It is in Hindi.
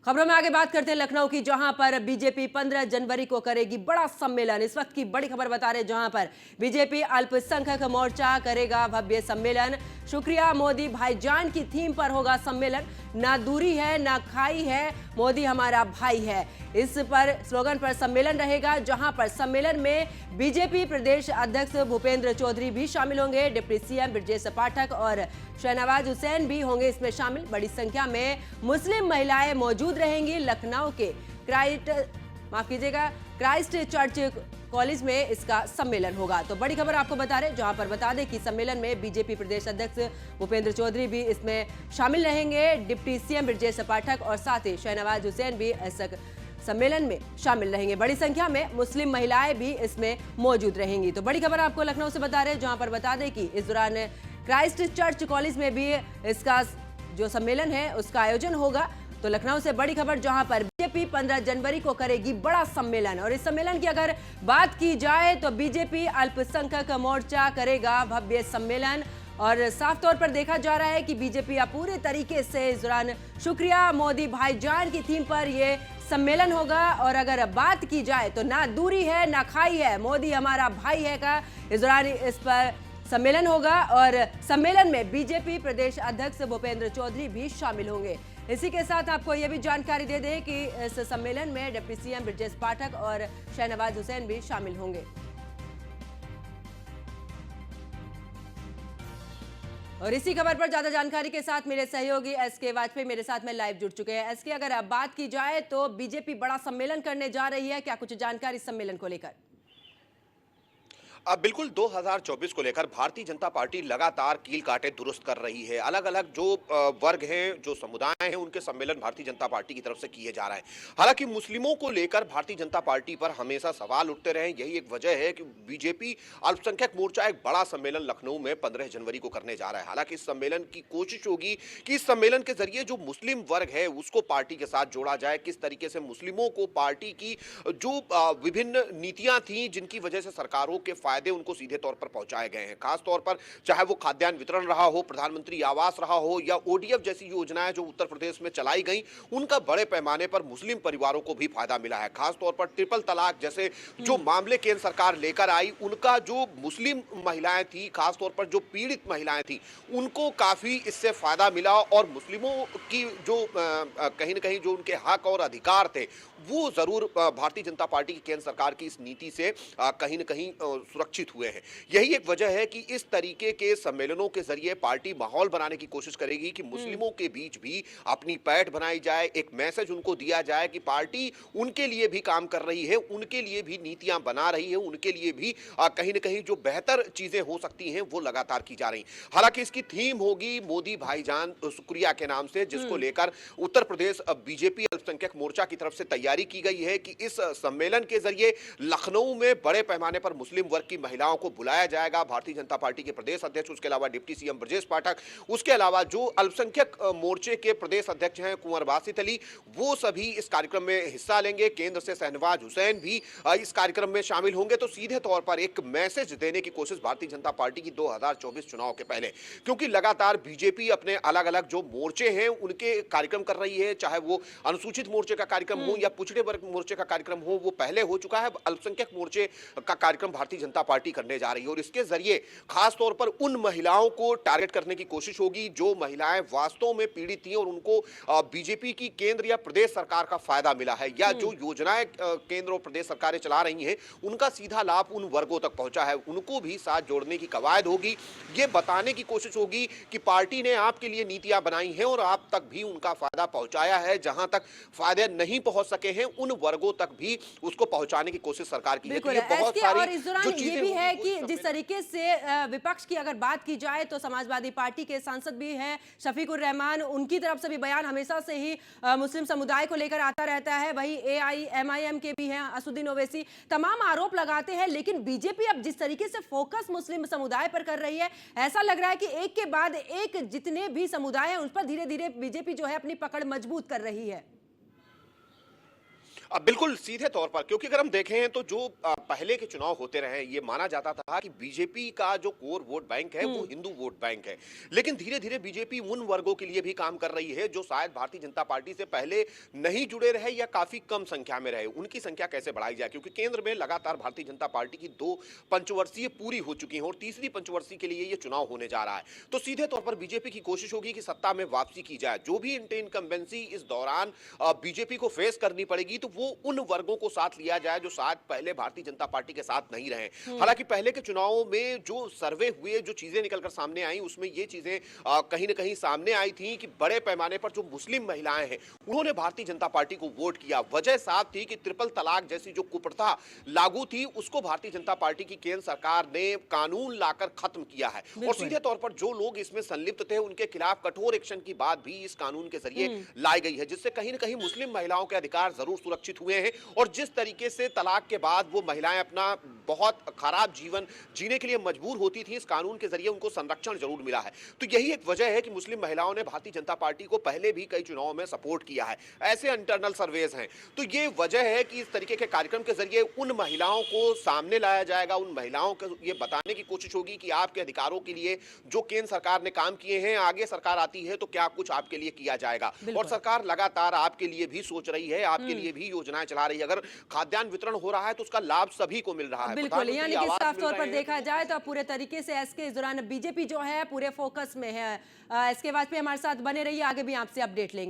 खबरों में आगे बात करते हैं लखनऊ की, जहां पर बीजेपी 15 जनवरी को करेगी बड़ा सम्मेलन। इस वक्त की बड़ी खबर बता रहे, जहां पर बीजेपी अल्पसंख्यक मोर्चा करेगा भव्य सम्मेलन। शुक्रिया मोदी भाईजान की थीम पर होगा सम्मेलन। ना दूरी है ना खाई है, मोदी हमारा भाई है, इस पर स्लोगन पर सम्मेलन रहेगा। जहां पर सम्मेलन में बीजेपी प्रदेश अध्यक्ष भूपेंद्र चौधरी भी शामिल होंगे। डिप्टी सीएम ब्रजेश पाठक और शहनवाज हुसैन भी होंगे इसमें शामिल। बड़ी संख्या में मुस्लिम महिलाएं मौजूद रहेंगी। लखनऊ के क्राइस्ट चर्च कॉलेज में इसका सम्मेलन होगा। तो बड़ी खबर आपको बता रहे, जहां पर बता दें कि सम्मेलन में बीजेपी प्रदेश अध्यक्ष भूपेंद्र चौधरी भी इसमें शामिल रहेंगे। डिप्टी सीएम ब्रजेश पाठक और साथ ही शहनवाज हुसैन भी इस सम्मेलन में शामिल रहेंगे। बड़ी संख्या में मुस्लिम महिलाएं भी इसमें मौजूद रहेंगी। तो बड़ी खबर आपको लखनऊ से बता रहे, जहां पर बता दें कि इस दौरान क्राइस्ट चर्च कॉलेज में भी इसका जो सम्मेलन है उसका आयोजन होगा। तो लखनऊ से बड़ी खबर, जहां पर बीजेपी 15 जनवरी को करेगी बड़ा सम्मेलन। और इस सम्मेलन की अगर बात की जाए तो बीजेपी अल्पसंख्यक मोर्चा करेगा भव्य सम्मेलन। और साफ तौर पर देखा जा रहा है कि बीजेपी पूरे तरीके से इस दौरान शुक्रिया मोदी भाईजान की थीम पर यह सम्मेलन होगा। और अगर बात की जाए तो ना दूरी है ना खाई है, मोदी हमारा भाई है का इस दौरान इस पर सम्मेलन होगा। और सम्मेलन में बीजेपी प्रदेश अध्यक्ष भूपेंद्र चौधरी भी शामिल होंगे। इसी के साथ आपको यह भी जानकारी दे दें कि इस सम्मेलन में डिप्टी सीएम ब्रजेश पाठक और शहनवाज हुसैन भी शामिल होंगे। और इसी खबर पर ज्यादा जानकारी के साथ मेरे सहयोगी एसके वाजपेयी मेरे साथ में लाइव जुड़ चुके हैं। एसके, अगर अब बात की जाए तो बीजेपी बड़ा सम्मेलन करने जा रही है, क्या कुछ जानकारी सम्मेलन को लेकर? अब बिल्कुल 2024 को लेकर भारतीय जनता पार्टी लगातार कील काटे दुरुस्त कर रही है। अलग अलग जो वर्ग हैं, जो समुदाय हैं, उनके सम्मेलन भारतीय जनता पार्टी की तरफ से किए जा रहे हैं। हालांकि मुस्लिमों को लेकर भारतीय जनता पार्टी पर हमेशा सवाल उठते रहे। यही एक वजह है कि बीजेपी अल्पसंख्यक मोर्चा एक बड़ा सम्मेलन लखनऊ में 15 जनवरी को करने जा रहा है। हालांकि इस सम्मेलन की कोशिश होगी कि इस सम्मेलन के जरिए जो मुस्लिम वर्ग है उसको पार्टी के साथ जोड़ा जाए। किस तरीके से मुस्लिमों को पार्टी की जो विभिन्न नीतियां थी, जिनकी वजह से सरकारों के उनको सीधे तौर पर पहुंचाए गए हैं। खास तौर पर चाहे वो खाद्यान्न वितरण रहा हो, प्रधानमंत्री आवास रहा हो, या ओडीएफ जैसी योजनाएं जो उत्तर प्रदेश में चलाई गई, उनका बड़े पैमाने पर मुस्लिम परिवारों को भी फायदा मिला है। खास तौर पर ट्रिपल तलाक जैसे जो मामले केंद्र सरकार लेकर आई, उनका जो मुस्लिम महिलाएं थी, खास तौर पर जो पीड़ित महिलाएं थी, उनको काफी इससे फायदा मिला। और मुस्लिमों की जो कहीं ना कहीं जो उनके हक और अधिकार थे, वो जरूर भारतीय जनता पार्टी की केंद्र सरकार की इस नीति से कहीं ना कहीं सुरक्षित हुए हैं। यही एक वजह है कि इस तरीके के सम्मेलनों के जरिए पार्टी माहौल बनाने की कोशिश करेगी कि मुस्लिमों के बीच भी अपनी पैठ बनाई जाए, एक मैसेज उनको दिया जाए कि पार्टी उनके लिए भी काम कर रही है, उनके लिए भी नीतियां बना रही है, उनके लिए भी कहीं ना कहीं जो बेहतर चीजें हो सकती हैं वो लगातार की जा रही। हालांकि इसकी थीम होगी मोदी भाईजान शुक्रिया के नाम से, जिसको लेकर उत्तर प्रदेश बीजेपी अल्पसंख्यक मोर्चा की तरफ से तैयारी की गई है कि इस सम्मेलन के जरिए लखनऊ में बड़े पैमाने पर मुस्लिम वर्ग की महिलाओं को बुलाया जाएगा। भारतीय जनता पार्टी के प्रदेश अध्यक्ष, उसके अलावा डिप्टी सीएम ब्रजेश पाठक, उसके अलावा जो अल्पसंख्यक मोर्चे के प्रदेश अध्यक्ष हैं कुंवर बासित अली, वो सभी इस कार्यक्रम में हिस्सा लेंगे। केंद्र से शहनवाज हुसैन भी इस कार्यक्रम में शामिल होंगे। तो सीधे तौर पर एक मैसेज देने की कोशिश भारतीय जनता पार्टी की 2024 चुनाव के पहले, क्योंकि लगातार बीजेपी अपने अलग अलग जो मोर्चे हैं उनके कार्यक्रम कर रही है, चाहे वो अनुसूचित मोर्चे का कार्यक्रम हो या पिछड़े वर्ग मोर्चे का कार्यक्रम हो, वो पहले हो चुका है। अल्पसंख्यक मोर्चे का कार्यक्रम भारतीय जनता पार्टी करने जा रही है। और इसके जरिए खास तौर पर उन महिलाओं को टारगेट करने की कोशिश होगी जो महिलाएं वास्तव में पीड़ित थी और उनको बीजेपी की केंद्र या प्रदेश सरकार का फायदा मिला है, या जो योजनाएं केंद्र और प्रदेश सरकारें चला रही हैं उनका सीधा लाभ उन वर्गों तक पहुंचा है, उनको भी साथ जोड़ने की कवायद होगी। ये बताने की कोशिश होगी कि पार्टी ने आपके लिए नीतियां बनाई हैं और आप तक भी उनका फायदा पहुंचाया है। जहां तक फायदे नहीं पहुंच सके हैं, उन वर्गों तक भी उसको पहुंचाने की कोशिश सरकार की है। तो ये बहुत सारी और इस दौरान ये भी है कि जिस तरीके से विपक्ष की अगर बात की जाए तो समाजवादी पार्टी के सांसद भी हैं शफीकुर रहमान, उनकी तरफ से भी बयान हमेशा से ही मुस्लिम समुदाय को लेकर आता रहता है। वही एआईएमआईएम के भी हैं असदुद्दीन ओवैसी, तमाम आरोप लगाते हैं। लेकिन बीजेपी अब जिस तरीके से फोकस मुस्लिम समुदाय पर कर रही है, ऐसा लग रहा है कि एक के बाद एक जितने भी समुदाय हैं उस पर धीरे धीरे बीजेपी जो है अपनी पकड़ मजबूत कर रही है। बिल्कुल सीधे तौर पर, क्योंकि अगर हम देखें तो जो पहले के चुनाव होते रहे, ये माना जाता था कि बीजेपी का जो कोर वोट बैंक है वो हिंदू वोट बैंक है। लेकिन धीरे धीरे बीजेपी उन वर्गों के लिए भी काम कर रही है जो शायद भारतीय जनता पार्टी से पहले नहीं जुड़े रहे या काफी कम संख्या में रहे, उनकी संख्या कैसे बढ़ाई जाए, क्योंकि केंद्र में लगातार भारतीय जनता पार्टी की 2 पंचवर्षीय पूरी हो चुकी हैं और तीसरी पंचवर्षीय के लिए ये चुनाव होने जा रहा है। तो सीधे तौर पर बीजेपी की कोशिश होगी कि सत्ता में वापसी की जाए। जो भी इनकम्बेंसी इस दौरान बीजेपी को फेस करनी पड़ेगी, तो वो उन वर्गों को साथ लिया जाए जो शायद पहले भारतीय जनता पार्टी के साथ नहीं रहे। हालांकि पहले के चुनावों में जो सर्वे हुए, जो चीजें निकलकर सामने आई, उसमें ये चीजें कहीं ना कहीं सामने आई थी कि बड़े पैमाने पर जो मुस्लिम महिलाएं हैं उन्होंने भारतीय जनता पार्टी को वोट किया। वजह साफ थी कि ट्रिपल तलाक जैसी जो कुप्रथा लागू थी उसको भारतीय जनता पार्टी की केंद्र सरकार ने कानून लाकर खत्म किया है। और सीधे तौर पर जो लोग इसमें संलिप्त थे उनके खिलाफ कठोर एक्शन की बात भी इस कानून के जरिए लाई गई है, जिससे कहीं ना कहीं मुस्लिम महिलाओं के अधिकार जरूर सुरक्षित हुए हैं। और जिस तरीके से तलाक के बाद वो महिलाएं अपना बहुत खराब जीवन जीने के लिए मजबूर होती थी, इस कानून के जरिए उनको संरक्षण जरूर मिला है। तो यही एक वजह है कि मुस्लिम महिलाओं ने भारतीय जनता पार्टी को पहले भी कई चुनावों में सपोर्ट किया है। ऐसे इंटरनल सर्वेज हैं। तो ये वजह है कि इस तरीके के कार्यक्रम के जरिए उन महिलाओं को सामने लाया जाएगा, उन महिलाओं को ये बताने की कोशिश होगी कि आपके अधिकारों के लिए जो केंद्र सरकार ने काम किए हैं, आगे सरकार आती है तो क्या कुछ आपके लिए किया जाएगा। और सरकार लगातार आपके लिए भी सोच रही है, आपके लिए भी योजनाएं चला रही है। अगर खाद्यान्न वितरण हो रहा है तो उसका लाभ सभी को मिल रहा है। बिल्कुल, यानी कि साफ तौर पर देखा जाए तो पूरे तरीके से इसके इस दौरान बीजेपी जो है पूरे फोकस में है। इसके बाद पे हमारे साथ बने रहिए, आगे भी आपसे अपडेट लेंगे।